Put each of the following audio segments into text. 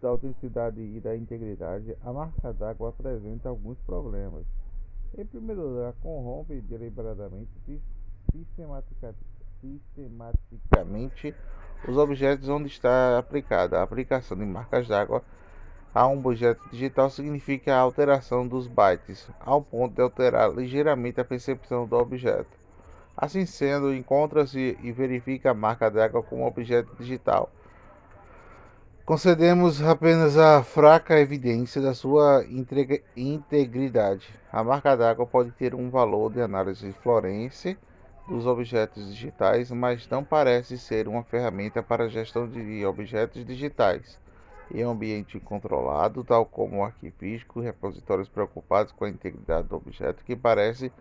da autenticidade e da integridade, a marca d'água apresenta alguns problemas. Em primeiro lugar, corrompe deliberadamente, sistematica- sistematicamente os objetos onde está aplicada. A aplicação de marcas d'água a um objeto digital significa a alteração dos bytes, ao ponto de alterar ligeiramente a percepção do objeto. Assim sendo, encontra-se e verifica a marca d'água como objeto digital. Concedemos apenas a fraca evidência da sua integridade. A marca d'água pode ter um valor de análise forense dos objetos digitais, mas não parece ser uma ferramenta para a gestão de objetos digitais. Em um ambiente controlado, tal como o arquivístico, repositórios preocupados com a integridade do objeto, que parece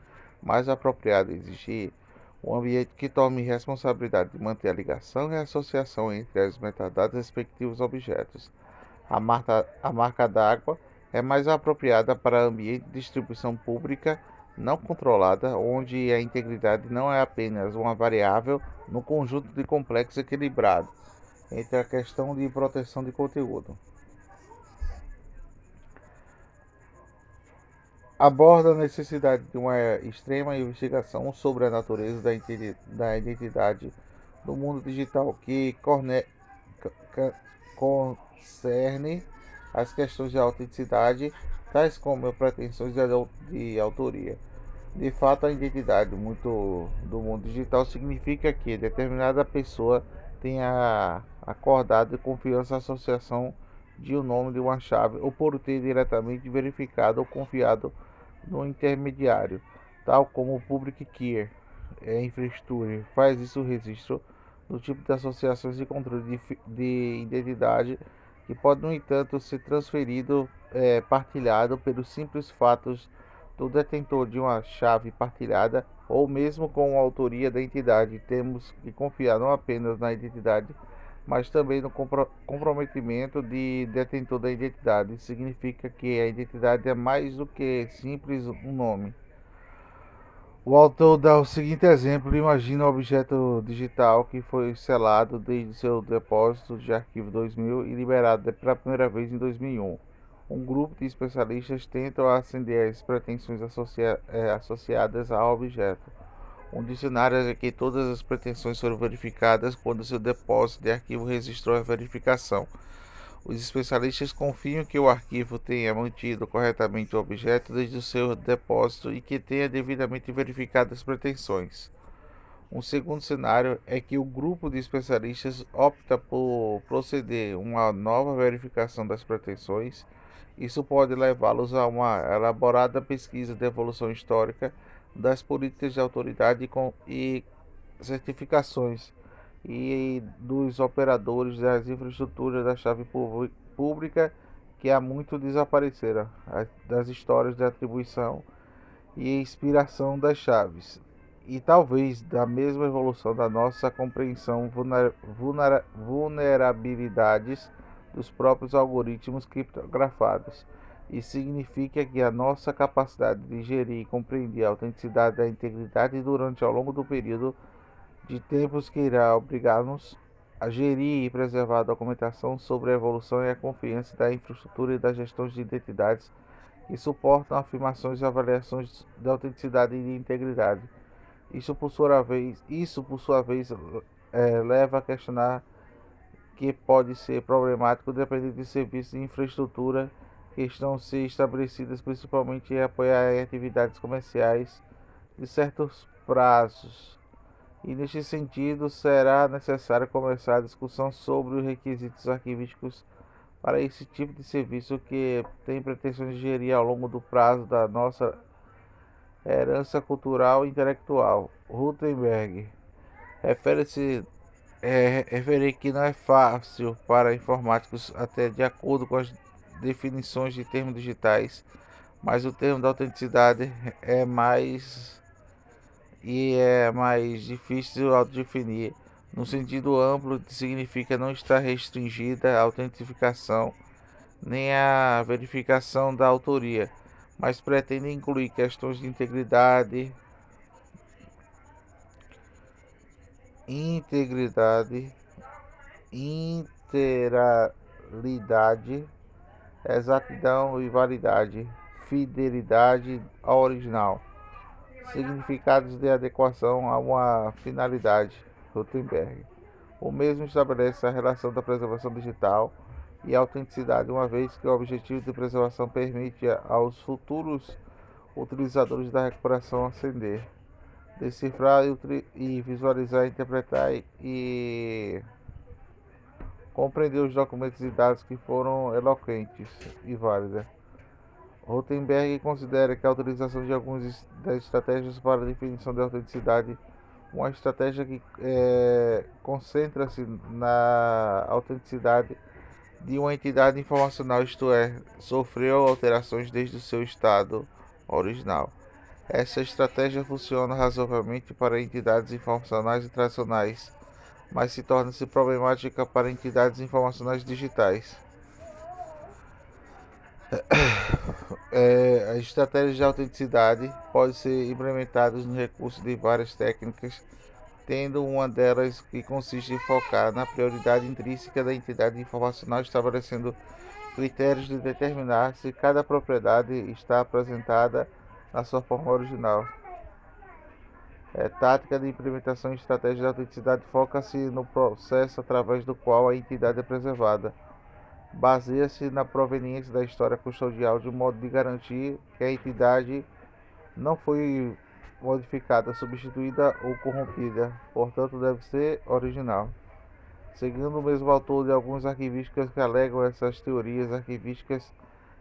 mais apropriado exigir um ambiente que tome responsabilidade de manter a ligação e a associação entre as metadatas respectivos objetos. A marca d'água é mais apropriada para ambiente de distribuição pública não controlada, onde a integridade não é apenas uma variável no conjunto de complexo equilibrado entre a questão de proteção de conteúdo. Aborda a necessidade de uma extrema investigação sobre a natureza da identidade do mundo digital que concerne as questões de autenticidade, tais como pretensões de autoria. De fato, a identidade do mundo digital significa que determinada pessoa tenha acordado confiança na associação de um nome de uma chave ou por ter diretamente verificado ou confiado no intermediário, tal como o Public Key Infrastructure faz isso o registro do tipo de associações de controle de identidade que pode, no entanto, ser transferido, partilhado pelos simples fatos do detentor de uma chave partilhada ou mesmo com a autoria da entidade. Temos que confiar não apenas na identidade, mas também no comprometimento de detentor da identidade. Significa que a identidade é mais do que simples um nome. O autor dá o seguinte exemplo: imagina um objeto digital que foi selado desde seu depósito de arquivo 2000 e liberado pela primeira vez em 2001. Um grupo de especialistas tentam acender as pretensões associadas ao objeto. Um dicionário é que todas as pretensões foram verificadas quando seu depósito de arquivo registrou a verificação. Os especialistas confiam que o arquivo tenha mantido corretamente o objeto desde o seu depósito e que tenha devidamente verificado as pretensões. Um segundo cenário é que o grupo de especialistas opta por proceder uma nova verificação das pretensões. Isso pode levá-los a uma elaborada pesquisa de evolução histórica das políticas de autoridade e certificações e dos operadores das infraestruturas da chave pública que há muito desapareceram, das histórias de atribuição e inspiração das chaves, e talvez da mesma evolução da nossa compreensão vulnerabilidades dos próprios algoritmos criptografados. Isso significa que a nossa capacidade de gerir e compreender a autenticidade da integridade durante ao longo do período de tempos que irá obrigar-nos a gerir e preservar a documentação sobre a evolução e a confiança da infraestrutura e das gestões de identidades que suportam afirmações e avaliações de autenticidade e de integridade. Isso por sua vez leva a questionar que pode ser problemático dependendo de serviços de infraestrutura que estão a ser estabelecidas principalmente em apoiar atividades comerciais de certos prazos. E neste sentido, será necessário começar a discussão sobre os requisitos arquivísticos para esse tipo de serviço que tem pretensões de gerir ao longo do prazo da nossa herança cultural e intelectual. Rutenberg refere que não é fácil para informáticos, até de acordo com as definições de termos digitais, mas o termo da autenticidade é mais difícil de definir. No sentido amplo, significa não estar restringida à autentificação nem à verificação da autoria, mas pretende incluir questões de integridade, intera, qualidade, exatidão e validade, fidelidade ao original, significados de adequação a uma finalidade. Gutenberg. O mesmo estabelece a relação da preservação digital e autenticidade, uma vez que o objetivo de preservação permite aos futuros utilizadores da recuperação ascender, decifrar e visualizar, interpretar e compreender os documentos e dados que foram eloquentes e válidas. Rothenberg considera que a utilização de algumas das estratégias para a definição de autenticidade, uma estratégia que concentra-se na autenticidade de uma entidade informacional, isto é, sofreu alterações desde o seu estado original. Essa estratégia funciona razoavelmente para entidades informacionais tradicionais, mas se torna-se problemática para entidades informacionais digitais. As estratégias de autenticidade podem ser implementadas no recurso de várias técnicas, tendo uma delas que consiste em focar na prioridade intrínseca da entidade informacional, estabelecendo critérios de determinar se cada propriedade está apresentada na sua forma original. Tática de implementação e estratégia de autenticidade foca-se no processo através do qual a entidade é preservada. Baseia-se na proveniência da história custodial, de modo de garantir que a entidade não foi modificada, substituída ou corrompida, portanto deve ser original. Seguindo o mesmo autor de alguns arquivísticos que alegam essas teorias arquivísticas,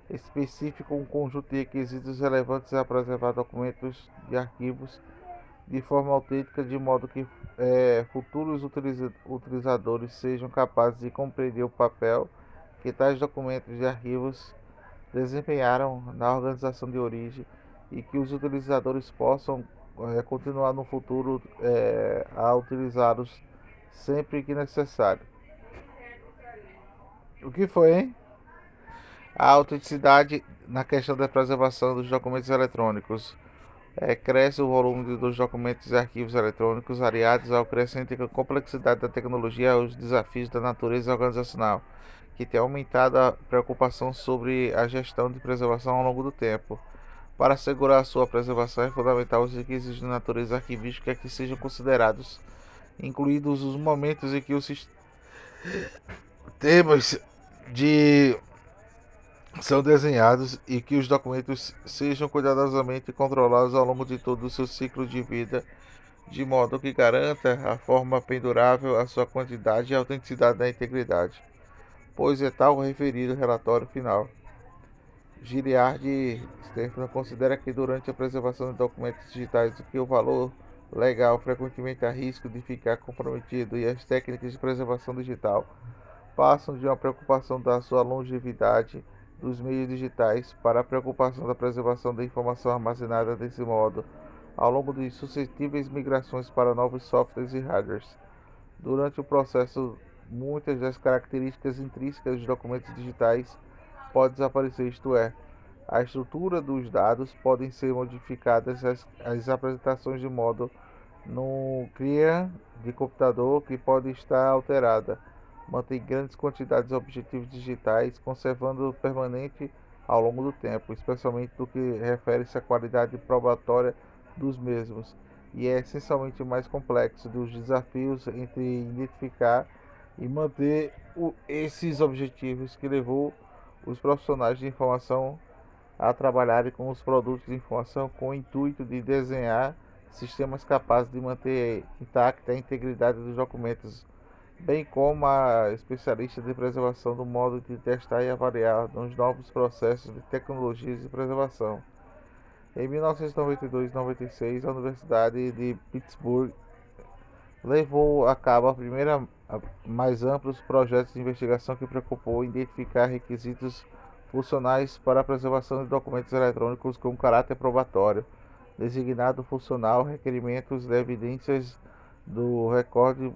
especificam um conjunto de requisitos relevantes a preservar documentos de arquivos de forma autêntica, de modo que futuros utilizadores sejam capazes de compreender o papel que tais documentos de arquivos desempenharam na organização de origem e que os utilizadores possam continuar no futuro a utilizá-los sempre que necessário. O que foi, hein? A autenticidade na questão da preservação dos documentos eletrônicos. Cresce o volume dos documentos e arquivos eletrônicos, aliados ao crescente complexidade da tecnologia e aos desafios da natureza organizacional, que tem aumentado a preocupação sobre a gestão de preservação ao longo do tempo. Para assegurar a sua preservação, é fundamental os requisitos de natureza arquivística que sejam considerados, incluídos os momentos em que os sistemas são desenhados e que os documentos sejam cuidadosamente controlados ao longo de todo o seu ciclo de vida, de modo que garanta a forma pendurável, a sua quantidade e a autenticidade da integridade, pois é tal o referido relatório final. Gilliard Stephan considera que durante a preservação de documentos digitais que o valor legal frequentemente há risco de ficar comprometido e as técnicas de preservação digital passam de uma preocupação da sua longevidade dos meios digitais para a preocupação da preservação da informação armazenada desse modo, ao longo de suscetíveis migrações para novos softwares e hardwares. Durante o processo, muitas das características intrínsecas dos documentos digitais podem desaparecer, isto é, a estrutura dos dados podem ser modificadas, as apresentações de modo no CRIA de computador que pode estar alterada. Mantém grandes quantidades de objetivos digitais, conservando permanente ao longo do tempo, especialmente no que refere-se à qualidade probatória dos mesmos, e é essencialmente mais complexo dos desafios entre identificar e manter esses objetivos que levou os profissionais de informação a trabalharem com os produtos de informação com o intuito de desenhar sistemas capazes de manter intacta a integridade dos documentos, bem como a especialista de preservação do modo de testar e avaliar nos novos processos de tecnologias de preservação. Em 1992 e 96, a Universidade de Pittsburgh levou a cabo a primeira mais amplos projetos de investigação que preocupou em identificar requisitos funcionais para a preservação de documentos eletrônicos com caráter probatório, designado funcional, requerimentos de evidências do recorde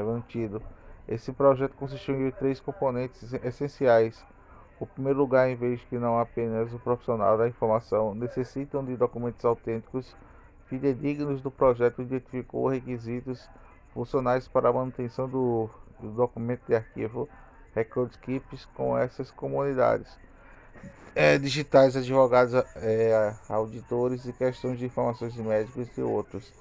mantido. Esse projeto consistiu em 3 componentes essenciais. Em primeiro lugar, em vez que não apenas o profissional da informação necessitam de documentos autênticos fidedignos, do projeto identificou requisitos funcionais para a manutenção do o documento de arquivo Record Keeps com essas comunidades digitais, advogados, auditores e questões de informações de médicos e outros,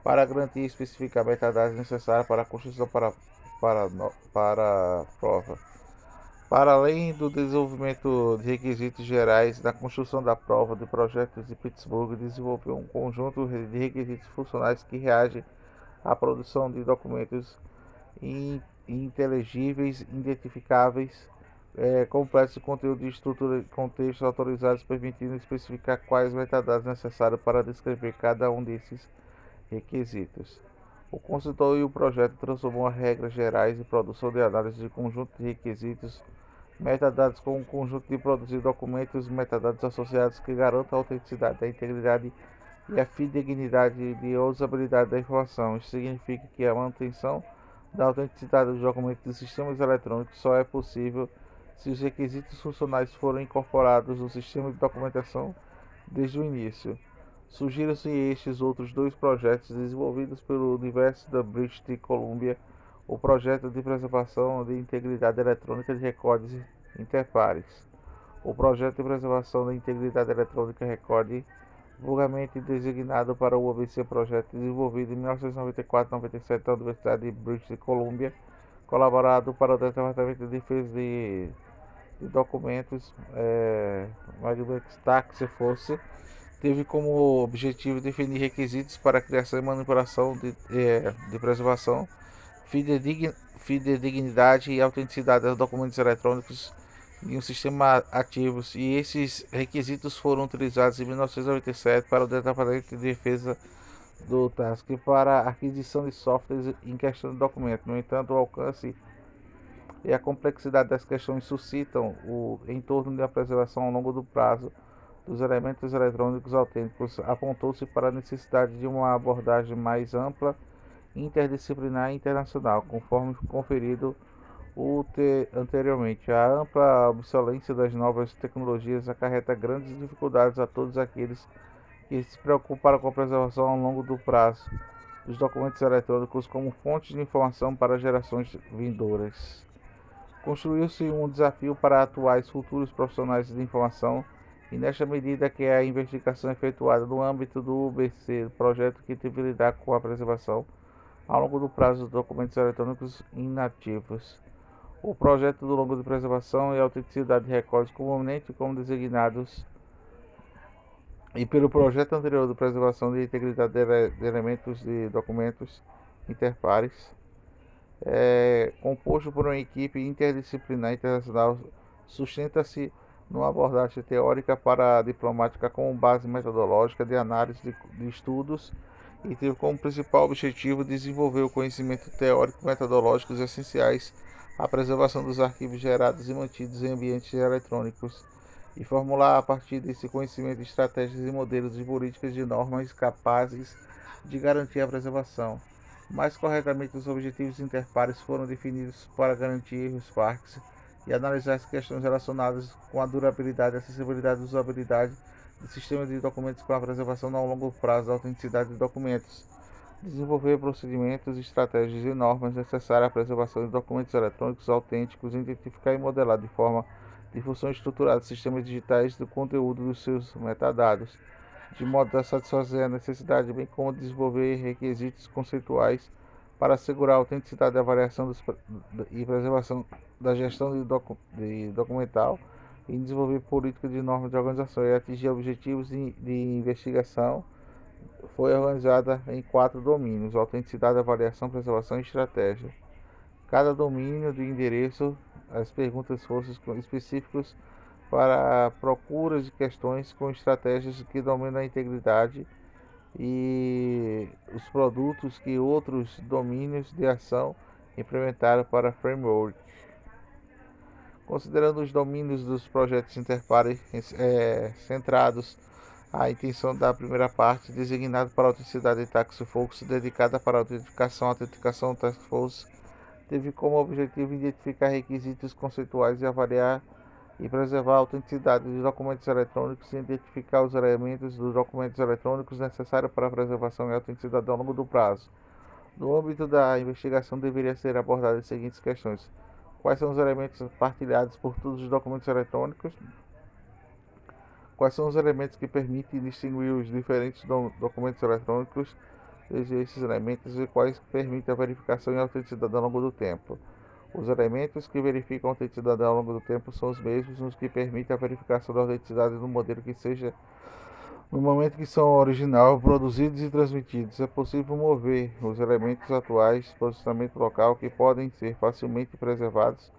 para garantir e especificar metadados necessários para a construção para a prova. Para além do desenvolvimento de requisitos gerais na construção da prova de projetos de Pittsburgh, desenvolveu um conjunto de requisitos funcionais que reagem à produção de documentos inteligíveis, identificáveis, complexos, conteúdo de estrutura e contextos autorizados, permitindo especificar quais metadados necessários para descrever cada um desses requisitos. O consultor e o projeto transformou as regras gerais de produção de análise de conjunto de requisitos metadados com um conjunto de produzir documentos metadados associados que garantam a autenticidade, a integridade e a fidedignidade de usabilidade da informação. Isso significa que a manutenção da autenticidade dos documentos de sistemas eletrônicos só é possível se os requisitos funcionais forem incorporados no sistema de documentação desde o início. Surgiram-se estes outros dois projetos desenvolvidos pelo University da British Columbia, o projeto de preservação de integridade eletrônica de recordes interpares. O projeto de preservação da integridade eletrônica recorde, vulgarmente designado para o ABC Projeto, desenvolvido em 1994-97 na Universidade de British Columbia, colaborado para o Departamento de Defesa de Documentos, Magnetic Task Force, teve como objetivo definir requisitos para a criação e manipulação de preservação, fidedignidade e autenticidade dos documentos eletrônicos em um sistema ativos, e esses requisitos foram utilizados em 1997 para o Departamento de Defesa do Task para a aquisição de softwares em questão de documento. No entanto, o alcance e a complexidade das questões suscitam o entorno da preservação ao longo do prazo dos elementos eletrônicos autênticos. Apontou-se para a necessidade de uma abordagem mais ampla, interdisciplinar e internacional, conforme conferido anteriormente. A ampla obsolescência das novas tecnologias acarreta grandes dificuldades a todos aqueles que se preocuparam com a preservação ao longo do prazo dos documentos eletrônicos como fontes de informação para gerações vindouras. Construiu-se um desafio para atuais futuros profissionais de informação, e nesta medida que a investigação efetuada no âmbito do UBC, projeto que teve que lidar com a preservação ao longo do prazo dos documentos eletrônicos inativos. O projeto do longo de preservação e autenticidade de recordes, comumente como designados, e pelo projeto anterior de preservação de integridade de elementos de documentos interpares, composto por uma equipe interdisciplinar internacional, sustenta-se numa abordagem teórica para a diplomática como base metodológica de análise de estudos, e teve como principal objetivo desenvolver o conhecimento teórico metodológicos essenciais à preservação dos arquivos gerados e mantidos em ambientes eletrônicos, e formular a partir desse conhecimento estratégias e modelos de políticas de normas capazes de garantir a preservação. Mais corretamente, os objetivos interpares foram definidos para garantir os parques e analisar as questões relacionadas com a durabilidade, acessibilidade e usabilidade de sistemas de documentos com a preservação ao longo prazo da autenticidade de documentos. Desenvolver procedimentos, estratégias e normas necessárias à preservação de documentos eletrônicos autênticos, identificar e modelar de forma de função estruturada sistemas digitais do conteúdo dos seus metadados, de modo a satisfazer a necessidade, bem como desenvolver requisitos conceituais para assegurar a autenticidade da avaliação e preservação da gestão de documental, e desenvolver políticas de normas de organização e atingir objetivos de investigação. Foi organizada em 4 domínios: autenticidade, avaliação, preservação e estratégia. Cada domínio de endereço as perguntas fossem específicas para procuras de questões com estratégias que dominam a integridade e os produtos que outros domínios de ação implementaram para framework. Considerando os domínios dos projetos interpares centrados, a intenção da primeira parte, designada para a autenticidade de Task Force, dedicada para a autenticação Task Force, teve como objetivo identificar requisitos conceituais e avaliar e preservar a autenticidade dos documentos eletrônicos e identificar os elementos dos documentos eletrônicos necessários para a preservação e autenticidade ao longo do prazo. No âmbito da investigação, deveria ser abordadas as seguintes questões: quais são os elementos partilhados por todos os documentos eletrônicos? Quais são os elementos que permitem distinguir os diferentes documentos eletrônicos desde esses elementos e quais permitem a verificação e autenticidade ao longo do tempo? Os elementos que verificam a autenticidade ao longo do tempo são os mesmos nos que permitem a verificação da autenticidade do modelo que seja no momento que são original, produzidos e transmitidos. É possível mover os elementos atuais de posicionamento local que podem ser facilmente preservados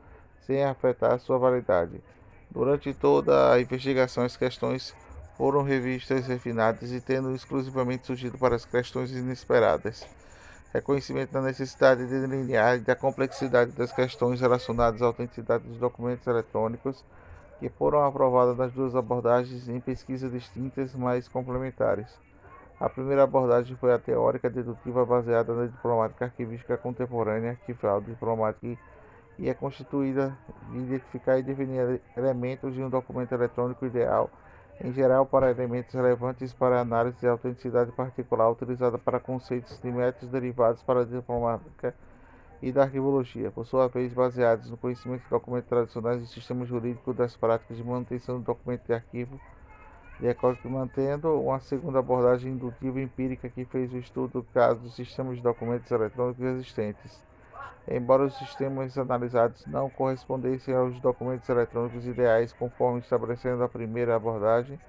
sem afetar sua validade. Durante toda a investigação, as questões foram revistas, refinadas e tendo exclusivamente surgido para as questões inesperadas. Reconhecimento da necessidade de delinear e da complexidade das questões relacionadas à autenticidade dos documentos eletrônicos que foram aprovadas nas duas abordagens em pesquisas distintas, mas complementares. A primeira abordagem foi a teórica dedutiva baseada na diplomática arquivística contemporânea, arquival diplomática, e é constituída de identificar e definir elementos de um documento eletrônico ideal, em geral para elementos relevantes para a análise de autenticidade particular, utilizada para conceitos de métodos derivados para a diplomática e da arquivologia, por sua vez baseados no conhecimento de documentos tradicionais do sistema jurídico das práticas de manutenção do documento de arquivo de recorte, mantendo uma segunda abordagem indutiva e empírica que fez o estudo do caso dos sistemas de documentos eletrônicos existentes. Embora os sistemas analisados não correspondessem aos documentos eletrônicos ideais conforme estabelecendo a primeira abordagem,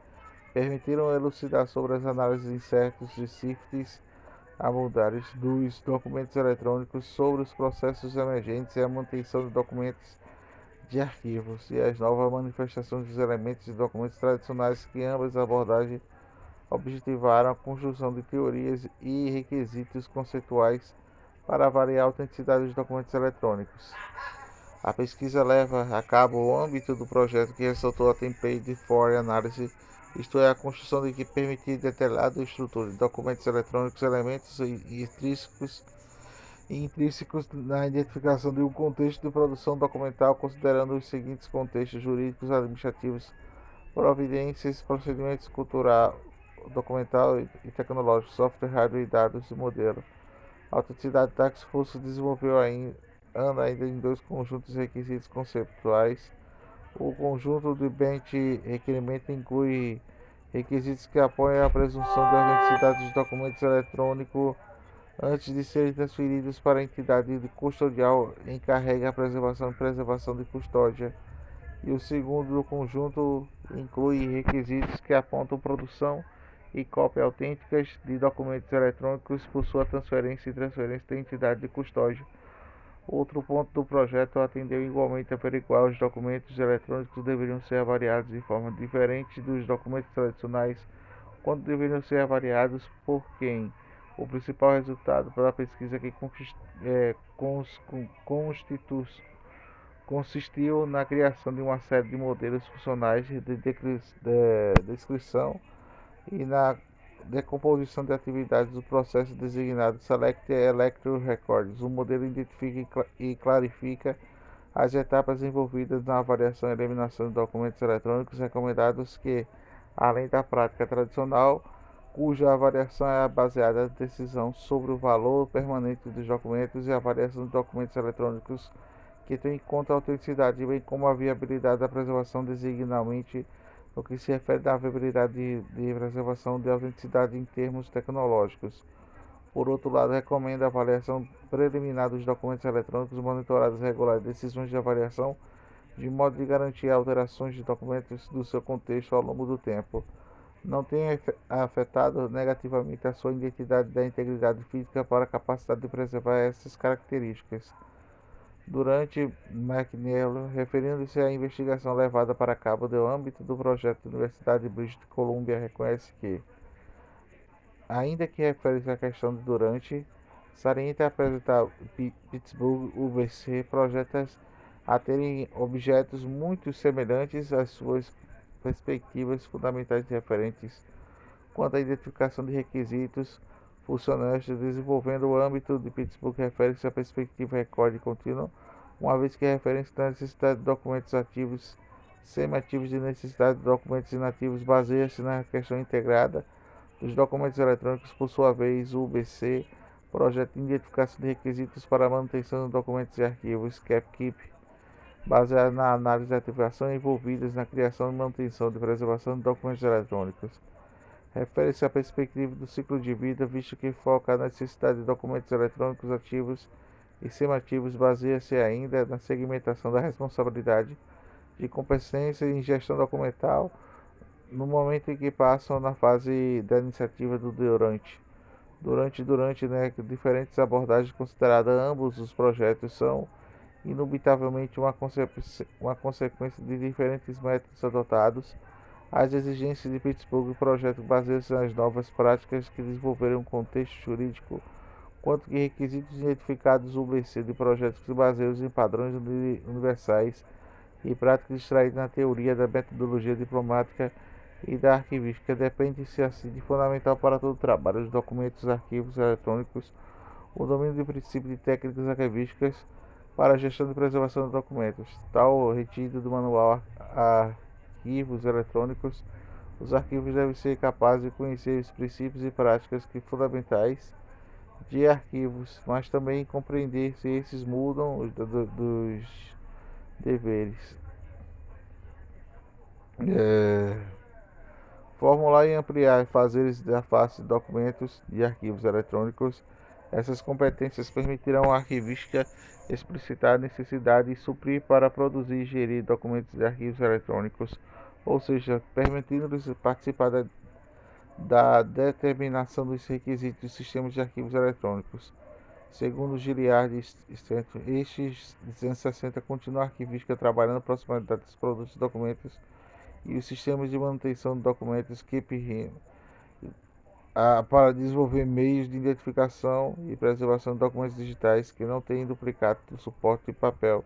permitiram elucidar sobre as análises incertas de CIFTs abordagens dos documentos eletrônicos sobre os processos emergentes e a manutenção de documentos de arquivos e as novas manifestações dos elementos de documentos tradicionais que ambas abordagens objetivaram a construção de teorias e requisitos conceituais para avaliar a autenticidade dos documentos eletrônicos. A pesquisa leva a cabo o âmbito do projeto que ressaltou a Template for Analysis, isto é, a construção de que permitir detalhada estrutura de documentos eletrônicos, elementos intrínsecos na identificação de um contexto de produção documental, considerando os seguintes contextos jurídicos, administrativos, providências, procedimentos cultural, documental e tecnológico, software, hardware, dados e modelo. A Autenticidade Task Force desenvolveu ainda em dois conjuntos de requisitos conceptuais. O conjunto de bench requerimento inclui requisitos que apoiam a presunção de autenticidade dos documentos eletrônicos antes de serem transferidos para a entidade custodial encarregue a preservação e preservação de custódia. E o segundo do conjunto inclui requisitos que apontam produção e cópia autênticas de documentos eletrônicos por sua transferência e transferência da entidade de custódia. Outro ponto do projeto atendeu igualmente a averiguar os documentos eletrônicos deveriam ser avaliados de forma diferente dos documentos tradicionais, quando deveriam ser avaliados por quem. O principal resultado da pesquisa que consistiu na criação de uma série de modelos funcionais de descrição e na decomposição de atividades do processo designado Select Electro Records. O modelo identifica e clarifica as etapas envolvidas na avaliação e eliminação de documentos eletrônicos recomendados que, além da prática tradicional, cuja avaliação é baseada na decisão sobre o valor permanente dos documentos e a avaliação de documentos eletrônicos que tem em conta a autenticidade, bem como a viabilidade da preservação designadamente no que se refere à viabilidade de preservação de autenticidade em termos tecnológicos. Por outro lado, recomenda a avaliação preliminar dos documentos eletrônicos monitorados regulares decisões de avaliação, de modo a garantir alterações de documentos do seu contexto ao longo do tempo não tenha afetado negativamente a sua identidade da integridade física para a capacidade de preservar essas características. Durante McNeil, referindo-se à investigação levada para cabo no âmbito do projeto da Universidade de British Columbia, reconhece que, ainda que refere-se à questão de durante, salienta apresentar Pittsburgh UBC projetos a terem objetos muito semelhantes às suas perspectivas fundamentais referentes quanto à identificação de requisitos funcionais, desenvolvendo o âmbito de Pittsburgh refere-se à perspectiva recorde contínua, uma vez que a referência da necessidade de documentos ativos, semi-ativos de necessidade de documentos inativos baseia-se na questão integrada dos documentos eletrônicos. Por sua vez, o UBC Projeto de identificação de requisitos para a manutenção de documentos e arquivos, CapKeep, baseado na análise de ativação envolvidas na criação e manutenção de preservação de documentos eletrônicos. Refere-se à perspectiva do ciclo de vida, visto que foca a necessidade de documentos eletrônicos ativos e semativos, baseia-se ainda na segmentação da responsabilidade de competência em gestão documental no momento em que passam na fase da iniciativa do durante, diferentes abordagens consideradas, ambos os projetos são indubitavelmente uma consequência de diferentes métodos adotados. As exigências de Pittsburgh projeto baseiam-se nas novas práticas que desenvolveram um contexto jurídico, quanto que requisitos identificados no UBC de projetos que se baseiam em padrões universais e práticas extraídas na teoria da metodologia diplomática e da arquivística depende-se assim de fundamental para todo o trabalho de documentos, arquivos eletrônicos, o domínio do princípio de técnicas arquivísticas para a gestão e preservação de documentos, tal retido do manual Arquivos Eletrônicos. Os arquivos devem ser capazes de conhecer os princípios e práticas que fundamentais de arquivos, mas também compreender se esses mudam dos deveres. Formular e ampliar fazeres da face de documentos e arquivos eletrônicos. Essas competências permitirão à arquivística explicitar a necessidade de suprir para produzir e gerir documentos e arquivos eletrônicos, ou seja, permitindo-lhes participar da determinação dos requisitos dos sistemas de arquivos eletrônicos. Segundo Giliard estes 260 continua a arquivística trabalhando na proximidade dos produtos e documentos e os sistemas de manutenção de documentos KeepRIM para desenvolver meios de identificação e preservação de documentos digitais que não tenham duplicado do suporte de papel.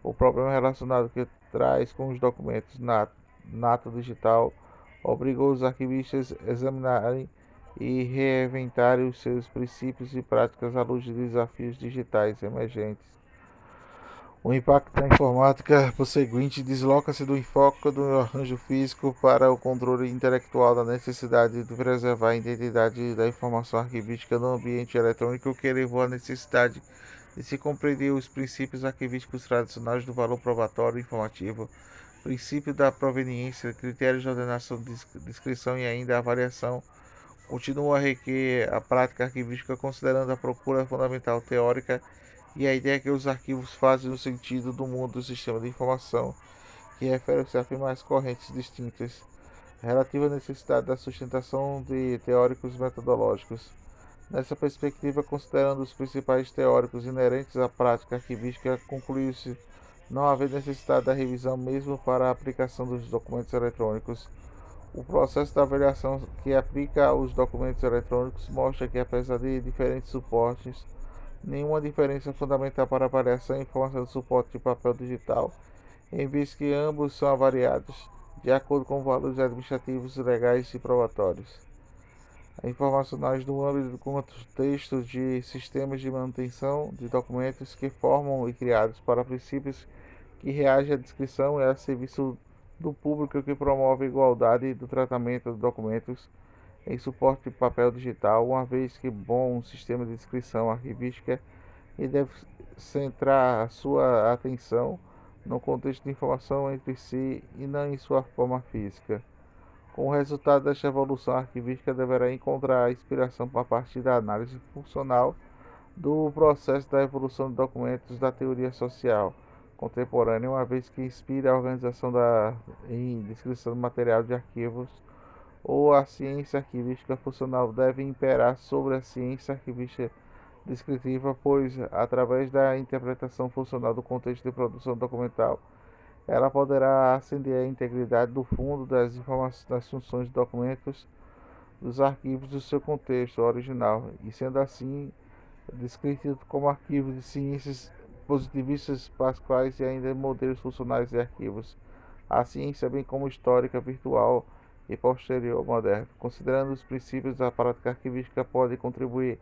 O problema relacionado que traz com os documentos nato digital obrigou os arquivistas a examinarem e reinventarem os seus princípios e práticas à luz de desafios digitais emergentes. O impacto da informática, por seguinte, desloca-se do enfoque do arranjo físico para o controle intelectual da necessidade de preservar a identidade da informação arquivística no ambiente eletrônico, que levou à necessidade de se compreender os princípios arquivísticos tradicionais do valor probatório informativo, princípio da proveniência, critérios de ordenação, descrição e ainda avaliação. Continua a requer a prática arquivística considerando a procura fundamental teórica e a ideia que os arquivos fazem no sentido do mundo do sistema de informação, que refere-se a afirmar correntes distintas, relativa à necessidade da sustentação de teóricos metodológicos. Nessa perspectiva, considerando os principais teóricos inerentes à prática arquivística, concluiu-se não haver necessidade da revisão mesmo para a aplicação dos documentos eletrônicos. O processo de avaliação que aplica aos documentos eletrônicos mostra que, apesar de diferentes suportes, nenhuma diferença fundamental para a avaliação e informação do suporte de papel digital, em vez que ambos são avaliados de acordo com valores administrativos, legais e probatórios. Informacionais no âmbito do contexto de sistemas de manutenção de documentos que formam e criados para princípios que reagem à descrição e a serviço do público que promove a igualdade do tratamento de documentos em suporte de papel digital, uma vez que bom sistema de descrição arquivística e deve centrar a sua atenção no contexto de informação entre si e não em sua forma física. Com o resultado desta evolução, a arquivística deverá encontrar inspiração a partir da análise funcional do processo da evolução de documentos da teoria social contemporânea, uma vez que inspira a organização em descrição do material de arquivos ou a ciência arquivística funcional deve imperar sobre a ciência arquivística descritiva, pois, através da interpretação funcional do contexto de produção documental, ela poderá ascender a integridade do fundo das informações das funções de documentos dos arquivos do seu contexto original, e sendo assim descrito como arquivos de ciências positivistas pascais e ainda modelos funcionais de arquivos. A ciência, bem como histórica, virtual e posterior moderna, considerando os princípios da prática arquivística, pode contribuir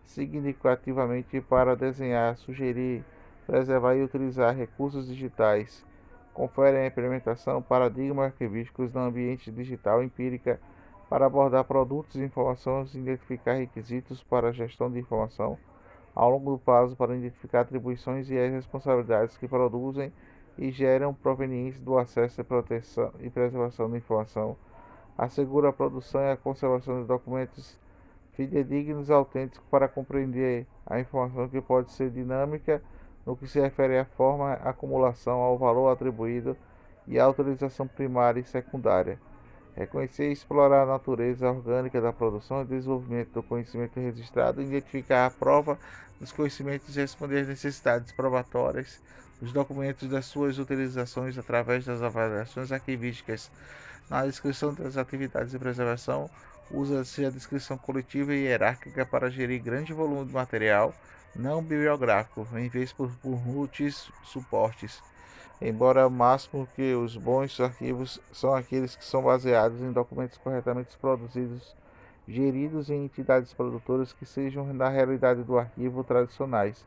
significativamente para desenhar, sugerir, preservar e utilizar recursos digitais. Confere a implementação paradigmas arquivísticos no ambiente digital empírica para abordar produtos e informações, identificar requisitos para a gestão de informação ao longo do prazo para identificar atribuições e as responsabilidades que produzem e geram provenientes do acesso e proteção e preservação da informação, assegura a produção e a conservação de documentos fidedignos e autênticos para compreender a informação que pode ser dinâmica no que se refere à forma, acumulação, ao valor atribuído e à utilização primária e secundária. Reconhecer e explorar a natureza orgânica da produção e desenvolvimento do conhecimento registrado, identificar a prova dos conhecimentos e responder às necessidades probatórias dos documentos das suas utilizações através das avaliações arquivísticas. Na descrição das atividades de preservação, usa-se a descrição coletiva e hierárquica para gerir grande volume de material não bibliográfico, em vez por multi-suportes. Embora o máximo que os bons arquivos são aqueles que são baseados em documentos corretamente produzidos, geridos em entidades produtoras que sejam na realidade do arquivo tradicionais.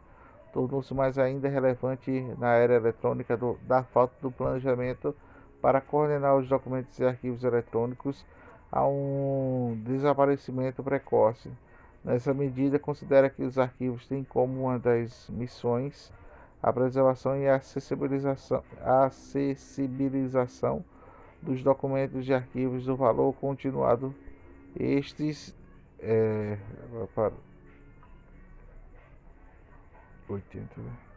Tornou-se mais ainda relevante na era eletrônica da falta do planejamento para coordenar os documentos e arquivos eletrônicos a um desaparecimento precoce. Nessa medida, considera que os arquivos têm como uma das missões a preservação e a acessibilização dos documentos e arquivos do valor continuado. Estes para 80.